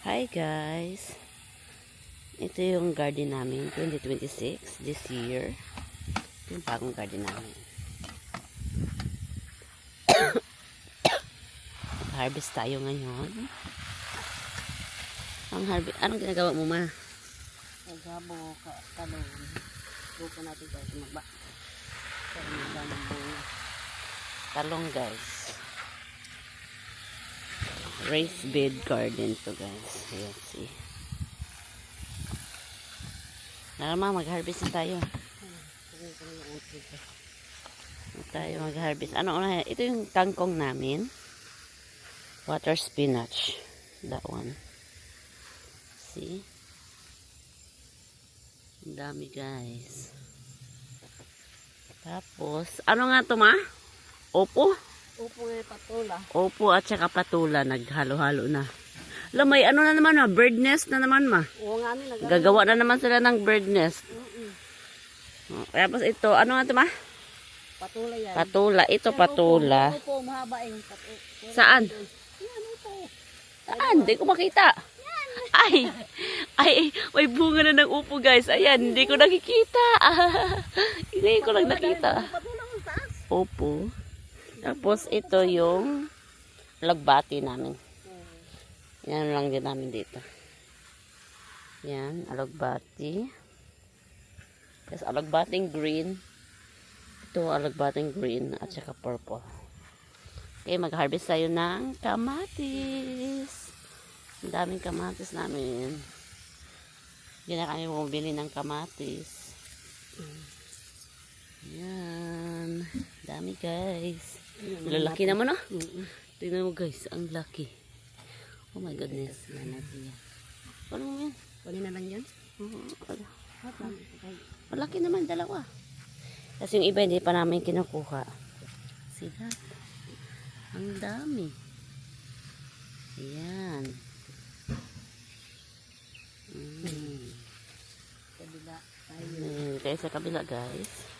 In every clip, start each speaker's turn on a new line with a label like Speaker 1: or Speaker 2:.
Speaker 1: Hi guys! Ito yung garden namin 2026 this year. Ito yung bagong garden namin. Harvest tayo ngayon. Anong ginagawa mo, ma?
Speaker 2: Nagabo ka talong. Buko natin guys magba.
Speaker 1: Talong guys. Raised bed garden to guys. Ayan, see. Narama, mag-harvest na tayo. Mag-harvest. Ano una? Ito yung kangkong namin. Water spinach. That one. See? Ang dami guys. Tapos, ano nga to, ma? Opo?
Speaker 2: Upo ng patula.
Speaker 1: Opo at saka patula. Naghalo-halo na. Alam, may ano na naman, ma? Bird nest na naman, ma.
Speaker 2: Oo nga nila.
Speaker 1: Gagawa na naman sila ng bird nest. Tapos ito, ano nga to, ma?
Speaker 2: Patula yan.
Speaker 1: Patula. Ito patula.
Speaker 2: Upo, mahaba yung
Speaker 1: Saan?
Speaker 2: yan, upo.
Speaker 1: Saan? Hindi ko makita. Ay, may bunga na ng upo guys. Ayan, hindi ko nakikita. Hindi ko lang nakita.
Speaker 2: Patula mo taas.
Speaker 1: Opo. Tapos ito yung alagbati namin. Yan lang din namin dito. Yan, alagbati. Tapos alagbating green. Ito alagbating green at saka purple. Okay, mag-harvest tayo ng kamatis. Ang daming kamatis namin. Hindi na kami bumili ng kamatis. Yan. Dami guys. Lalaki naman ah. Tingnan mo guys, ang laki. Oh my goodness. Ano mo yan?
Speaker 2: Kunin na lang yan.
Speaker 1: Malaki naman, dalawa. Kasi yung iba hindi pa namin kinukuha. Sila. Ang dami. Ayan.
Speaker 2: Kabila.
Speaker 1: Kaya sa kabila guys.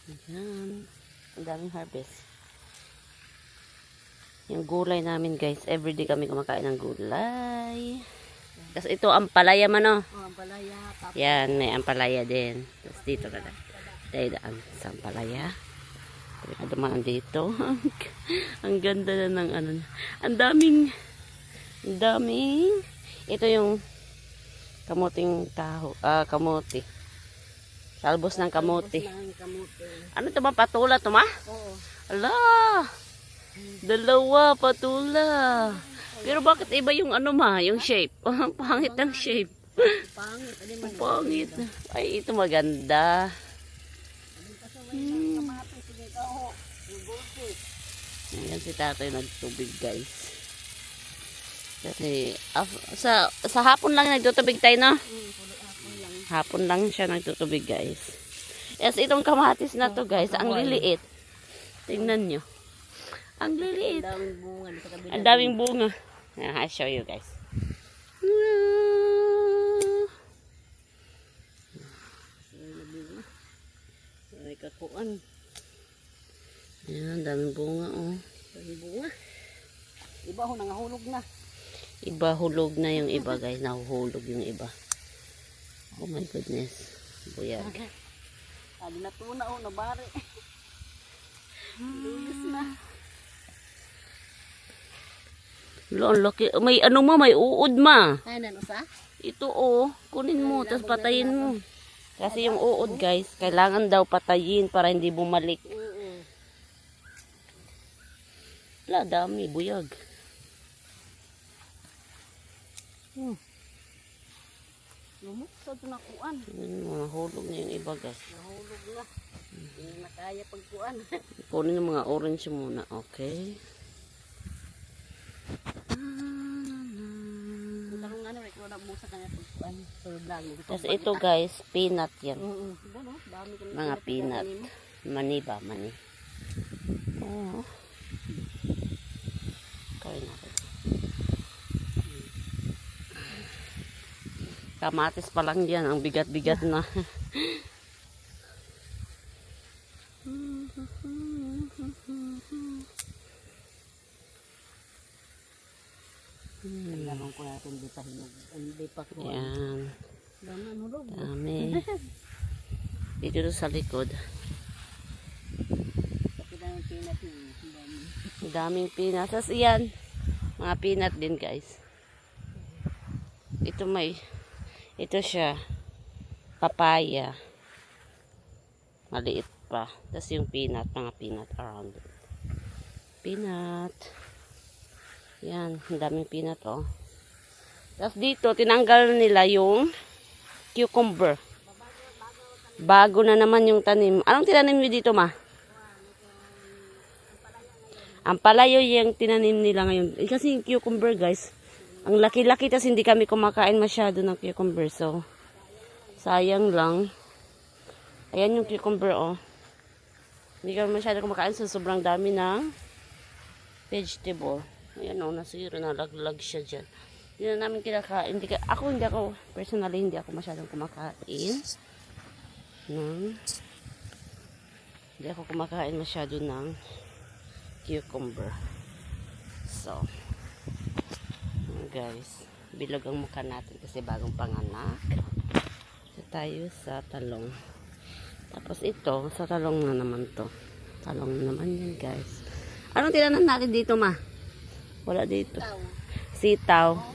Speaker 1: Ayan. Ang daming harvest. Yung gulay namin guys. Everyday kami kumakain ng gulay. Tapos ito ampalaya man oh.
Speaker 2: Oh, ang palaya.
Speaker 1: Yan, may ampalaya din. Tapos dito ka na. Dahil daan sa ampalaya. Pwede ka dumaan dito. Ang ganda na ng ano. Ang daming. Ito yung kamuting kamuti. Salbos ng kamuti. Ano ito ba? Patula ito ma?
Speaker 2: Oo.
Speaker 1: Ala! Dalawa patula. Pero bakit iba yung ano ma? Yung shape. Pangit ng shape.
Speaker 2: Pangit.
Speaker 1: Pangit. Ay, ito maganda. Ayan si tatay nagtubig guys. Kasi sa hapon lang nagtutubig tayo no? Hapon lang siya nagtutubig guys. Yes, itong kamatis na to guys. Ang liliit. Tingnan nyo. Ang liliit. Ang daming bunga. I'll show you guys.
Speaker 2: Ay, kakuan.
Speaker 1: Ayan, daming bunga oh.
Speaker 2: Daming bunga. Iba ho, nangahulog na.
Speaker 1: Iba hulog na yung iba guys. Nahuhulog yung iba. Oh my goodness. Buyag.
Speaker 2: Sabi na tuna ho, nabari. Lulis na.
Speaker 1: Ang laki. May ano ma, may uod ma.
Speaker 2: Ay, nanusa?
Speaker 1: Ito oh, kunin mo, tapos patayin mo. Kasi yung uod guys, kailangan daw patayin para hindi bumalik. Wala, dami, buyag.
Speaker 2: Lumok sa tunakuan.
Speaker 1: Nahulog na yung iba guys.
Speaker 2: Nahulog na. Hindi na kaya pagkuan.
Speaker 1: Kunin yung mga orange muna, okay?
Speaker 2: Tarong ano, rin, wala mo sa kanya pagkuan.
Speaker 1: Tapos ito guys, peanut yan.
Speaker 2: Dami kami
Speaker 1: Mga peanut. Mani ba? Mani. Oh. Kaya natin. Kamatis pa lang yan. Ang bigat-bigat na.
Speaker 2: buko natin di pa hinog. Hindi pa kuha.
Speaker 1: Yan.
Speaker 2: Dami hulog.
Speaker 1: Dami. Dito sa likod.
Speaker 2: Pakita ng pinat niya. Dami.
Speaker 1: Ang daming peanuts. Tapos yan. Mga peanut din guys. Ito siya. Papaya. Maliit pa. Tapos yung peanut. Mga peanut around it. Peanut. Yan. Ang daming peanut oh. Tapos dito, tinanggal nila yung cucumber. Bago na naman yung tanim. Anong tinanim nyo dito, ma? Ang palayo yung tinanim nila ngayon. Kasi yung cucumber, guys, ang laki-laki, tas hindi kami kumakain masyado ng cucumber. So, sayang lang. Ayan yung cucumber, oh. Hindi kami masyado kumakain, so sobrang dami ng vegetable. Ayan, oh, nasiro, nalaglag siya dyan. Hindi na namin kinakain. Personally, hindi ako masyadong kumakain. Hindi ako kumakain masyado ng cucumber. So, guys, bilog ang mukha natin kasi bagong panganak. So, tayo sa talong. Tapos ito, sa talong na naman to. Talong na naman yan, guys. Anong tinanan natin dito, ma? Wala dito. Sitaw.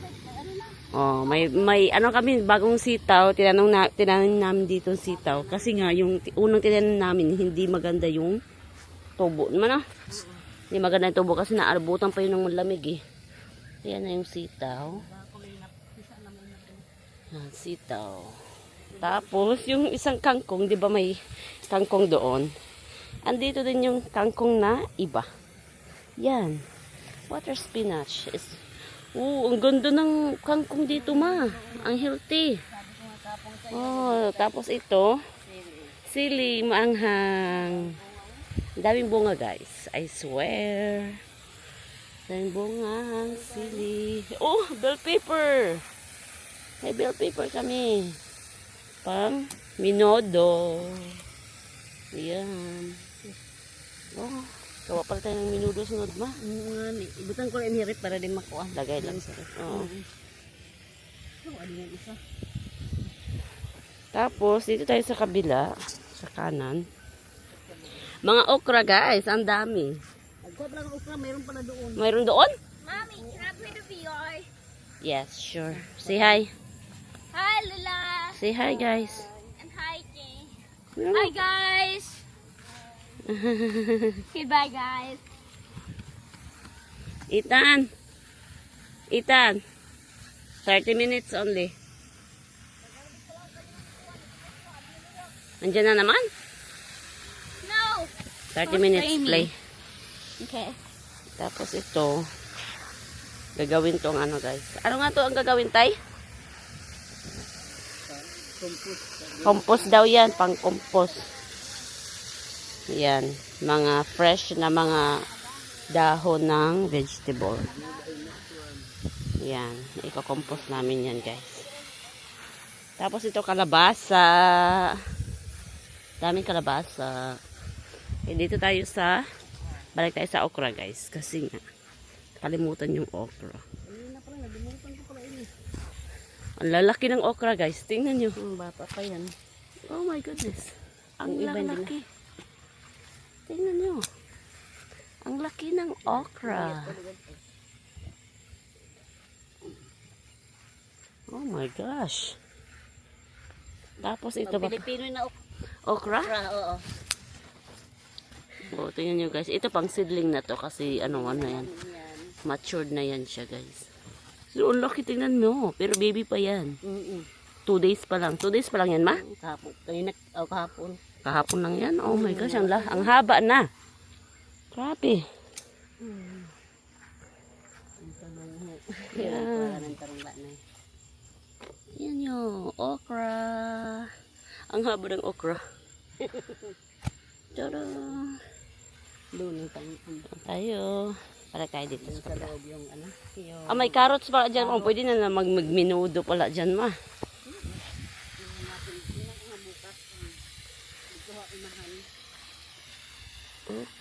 Speaker 1: Oh, may ano kami bagong sitaw, tinanim namin dito sitaw kasi nga yung unang tinanim namin hindi maganda yung tubo naman ah. Hindi maganda yung tubo kasi naabutan pa yun ng malamig eh. Ayan na yung sitaw. Yan, sitaw. Tapos yung isang kangkong, 'di ba may kangkong doon? Andito din yung kangkong na iba. Yan. Water spinach is ang ganda ng kangkong dito, ma. Ang healthy. Oh, tapos ito, sili, maanghang. Daming bunga, guys. I swear. Daming bunga, sili. Oh, bell pepper. May bell pepper kami. Pang minodo. Yan. Oh. Gawa pala tayo ng minudo sunod, ma.
Speaker 2: Ibutan ko lang hirip para din makuha.
Speaker 1: Lagay lang sa oo. Tapos, dito tayo sa kabila. Sa kanan. Mga okra, guys. Ang dami.
Speaker 2: Nagkuha pala ng okra, mayroon pala doon.
Speaker 1: Mayroon doon?
Speaker 3: Mommy, can I play the VR?
Speaker 1: Yes, sure. Say hi.
Speaker 3: Hi, Lila.
Speaker 1: Say hi, guys.
Speaker 3: And hi, Jay.
Speaker 1: Ano?
Speaker 3: Hi, guys. Goodbye, guys.
Speaker 1: Ethan. Ethan. 30 minutes only. Andiyan na naman?
Speaker 3: No.
Speaker 1: 30 minutes
Speaker 3: Amy.
Speaker 1: play.
Speaker 3: Okay.
Speaker 1: Tapos ito, gagawin tong ano guys. Ano nga to ang gagawin tay? Compost daw yan, pang compost. Yan, mga fresh na mga dahon ng vegetable. Yan, iko-compost namin yan guys. Tapos ito kalabasa. Daming kalabasa. Eh, dito tayo sa balik tayo sa okra guys kasi nga kalimutan yung okra. Ang lalaki ng okra guys, tingnan nyo.
Speaker 2: Bata pa yan.
Speaker 1: Oh my goodness, ang
Speaker 2: Yung iba hindi
Speaker 1: laki. Tingnan nyo, ang laki ng okra. Oh my gosh. Tapos ito ba?
Speaker 2: Pilipino na
Speaker 1: Okra?
Speaker 2: okra, oo.
Speaker 1: Oh, tingnan nyo guys. Ito pang seedling na to kasi ano na yan. Matured na yan siya guys. So, ang laki tingnan mo. Pero baby pa yan. 2 days pa lang. 2 days pa lang yan, ma?
Speaker 2: Kahapon. Kanina, kahapon.
Speaker 1: Kahapon lang yan. Oh my gosh, ang haba na. Grabe. Yan. Yan yung okra. Ang haba ng okra. Tada.
Speaker 2: Doon
Speaker 1: Tayo. Para tayo dito sa
Speaker 2: sa
Speaker 1: kabila.
Speaker 2: loob yung ano. Yung
Speaker 1: Ah, may carrots pala dyan. Oh, pwede na magminudo pala dyan, ma.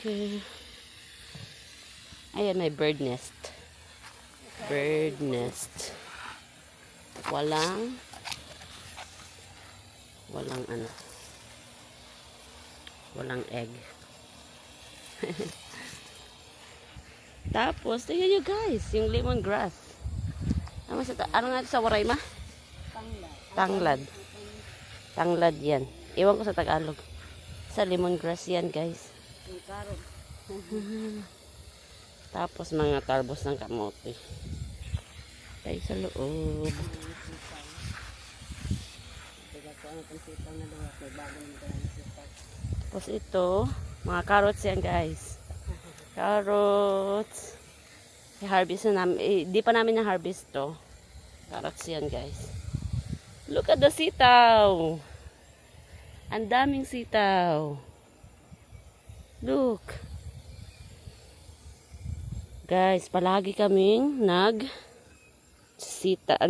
Speaker 1: Okay. Ayan, may bird nest. Bird nest. Walang ano. Walang egg. Tapos, tingnan nyo guys, yung lemongrass. Ano nga ito sa waray ma? Tanglad. Tanglad yan. Iwan ko sa Tagalog. Sa lemongrass yan guys.
Speaker 2: Yung karot.
Speaker 1: Tapos mga talbos ng kamote. Tayo sa loob.
Speaker 2: Tiga ko ang sitaw na luwak. May bago yung kanyang sitaw.
Speaker 1: Tapos ito, mga carrots yan guys. Carrots. I-harvest na namin. Di pa namin na-harvest to. Carrots yan guys. Look at the sitaw. Ang daming sitaw. Look. Guys, palagi kaming sitaw,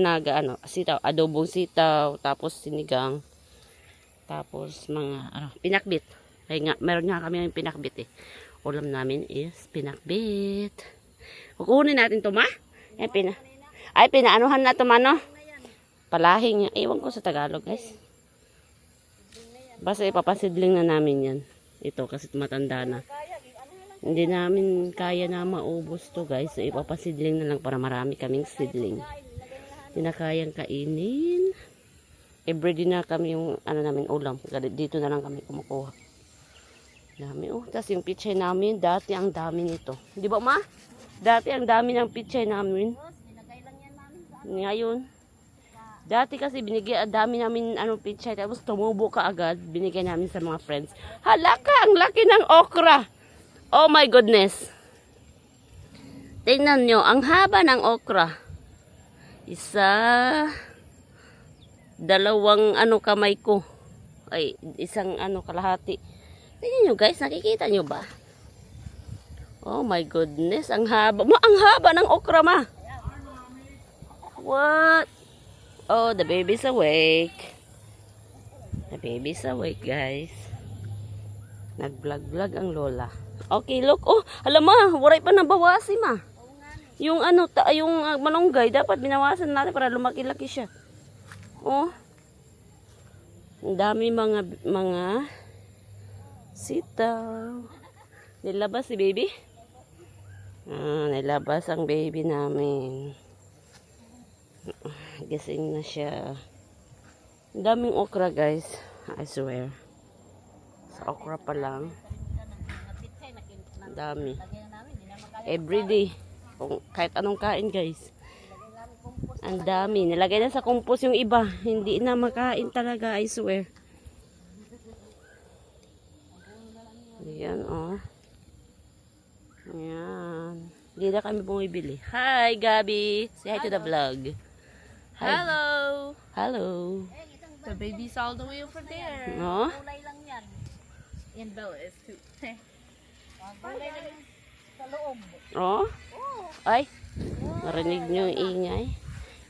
Speaker 1: adobong sitaw, tapos sinigang, tapos mga pinakbit. Ay nga, meron nga kami yung pinakbit eh. Ulam namin is pinakbit. Kukunin natin to ma? Pinaanuhan na to mano. Palahing, ewan ko sa Tagalog guys. Basta ipapasidling na namin yan. Ito kasi matanda na. Hindi namin kaya na maubos to guys. So ipapasidling na lang para marami kaming sidling. Hindi na kayang kainin. Everyday na kami yung namin ulam. Dito na lang kami kumukuha. Dami oh. Tapos yung pichay namin, dati ang dami nito. Di ba ma? Dati ang dami ng pichay namin. Ngayon. Dati kasi binigay, dami namin pichay. Tapos tumubo ka agad. Binigay namin sa mga friends. Hala ka, ang laki ng okra. Oh my goodness. Tingnan nyo, ang haba ng okra. Dalawang kamay ko. Ay, isang kalahati. Tingnan nyo guys, nakikita nyo ba? Oh my goodness, ang haba. Ang haba ng okra ma. What? Oh, the baby's awake. The baby's awake guys. Nag-vlog ang lola. Okay, look. Oh, alam mo, waray pa nang bawasi ma. Yung yung malunggay, dapat binawasan natin para lumaki-laki siya. Oh. Ang dami mga sitaw. Nilabas si baby? Nilabas ang baby namin. Gising na siya. Ang daming okra guys. I swear. Sa okra pa lang. Ang dami. Everyday. Kahit anong kain guys. Ang dami. Nilagay na sa compost yung iba. Hindi na makain talaga. I swear. Ayan oh. Ayan. Hindi na kami bumibili. Hi Gabi. Say hi to the vlog. Hi.
Speaker 3: Hello.
Speaker 1: Hello.
Speaker 3: The baby's all the way over there.
Speaker 1: No?
Speaker 2: Kulay lang yan.
Speaker 3: And Bella is too.
Speaker 2: Kulay lang yan sa loob.
Speaker 1: Oh? Ay. Narinig nyo yung ingay.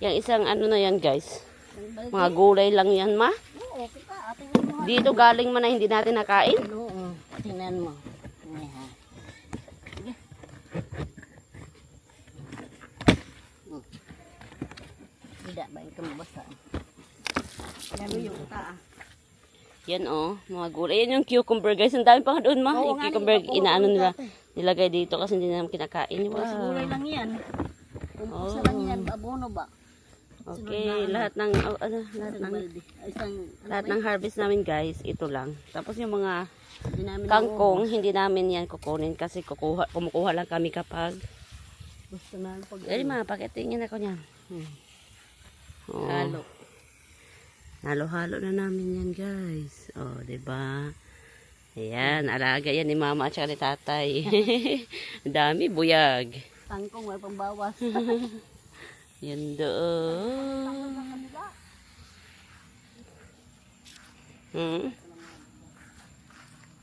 Speaker 1: Yung isang na yan guys. Mga gulay lang yan ma.
Speaker 2: Oo, kita. Tingnan mo.
Speaker 1: Dito galing man na hindi natin nakain.
Speaker 2: Oo, tingnan mo. Ayan. Sige. Tidak ba ito mabasa? Yan yung ta.
Speaker 1: Yan oh, mga gulay. Yan yung cucumber guys. Ang dami pa nga doon ma.
Speaker 2: Oo,
Speaker 1: Yung
Speaker 2: nga,
Speaker 1: cucumber
Speaker 2: puro
Speaker 1: inaano nila.
Speaker 2: dati.
Speaker 1: Nilagay dito kasi hindi naman kinakain.
Speaker 2: Mas gulay
Speaker 1: Wow.
Speaker 2: lang yan. Kumpusa
Speaker 1: Oh.
Speaker 2: lang yan. Abono ba?
Speaker 1: Okay, lahat ng lahat ng harvest namin guys, ito lang. Tapos yung mga
Speaker 2: Hindi namin
Speaker 1: kangkong, hindi namin yan kukunin kasi kumukuha lang kami kapag
Speaker 2: gusto na pag
Speaker 1: Dali mga pakitingin ako niyan. Oh.
Speaker 2: halo.
Speaker 1: Halo-halo na namin yan guys. Oh, 'di ba? Ayan, alaga yan ni mama at saka ni tatay. Ang dami buyag.
Speaker 2: Kangkong may pambawas.
Speaker 1: Yan doon.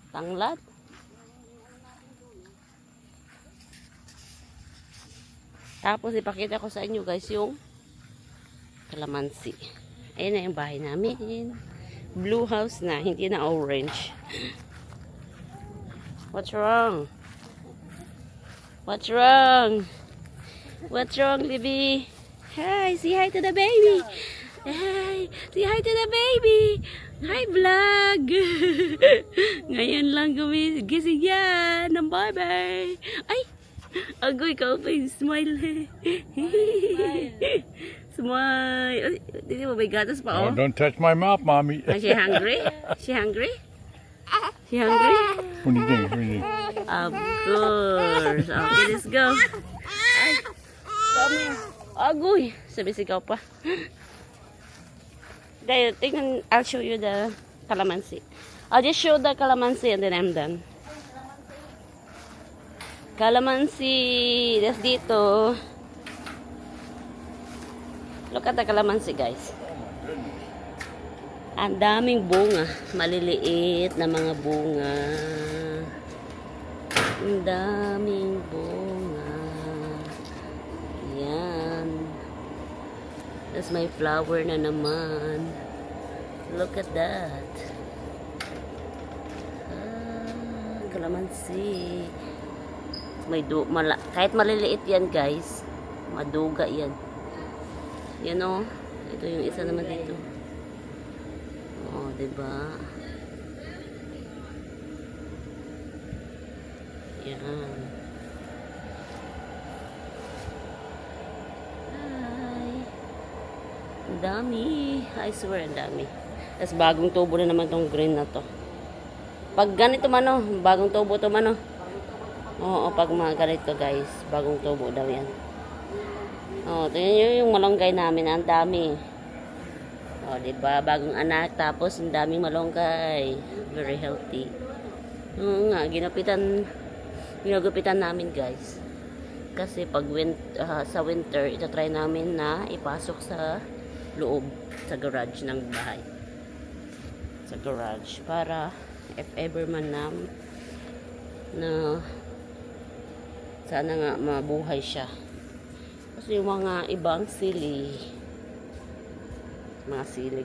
Speaker 1: Tanglad. Tapos ipakita ko sa inyo guys yung kalamansi. Ayan na yung bahay namin. Blue house na, hindi na orange. What's wrong? What's wrong? What's wrong, Libby? Hi, say hi to the baby. Hi, say hi to the baby. Hi, vlog. Ngayon lang gumising yan ng baby. Ay, agoy ka pa yung smile. Smile. Ay, hindi mo may gatas pa,
Speaker 4: Oh,
Speaker 1: oh.
Speaker 4: don't touch my mouth, mommy.
Speaker 1: Is she hungry? She hungry? She hungry?
Speaker 4: What do you think? What do you think?
Speaker 1: Of course. Okay, let's go. Ay, come here. Agoy. Sabi sigaw pa. Dahil, tingnan, I'll show you the calamansi. I'll just show the calamansi and then I'm done. Calamansi. That's dito. Look at the calamansi, guys. Ang daming bunga. Maliliit na mga bunga. Ang daming bunga. Yan. That's my flower na naman. Look at that. Kalamansi. Kahit maliliit yan, guys. Maduga yan. Yan o. Ito yung isa naman dito. Oh, diba? Yan. Hi. Ang dami. I swear, ang dami. Tapos bagong tubo na naman tong green na to. Pag ganito man o, bagong tubo to man o. Oo, pag mga ganito guys, bagong tubo daw yan. Oh, tingnan nyo yung malunggay namin, ang dami. Oh, diba? Bagong anak, tapos ang daming malunggay. Very healthy. Oo nga, ginagupitan namin guys. Kasi pag sa winter, ito try namin na ipasok sa loob, sa garage ng bahay. Sa garage, para if ever man na sana nga mabuhay siya. Kasi yung mga ibang sili,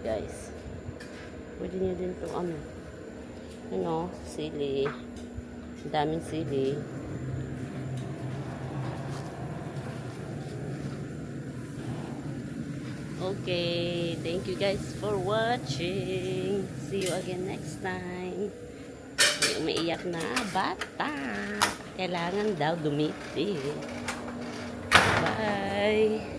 Speaker 1: guys, pwede nyo din ito sili, ang daming sili. Okay, thank you guys for watching. See you again next time. May umiiyak na bata, kailangan daw dumiti. Bye.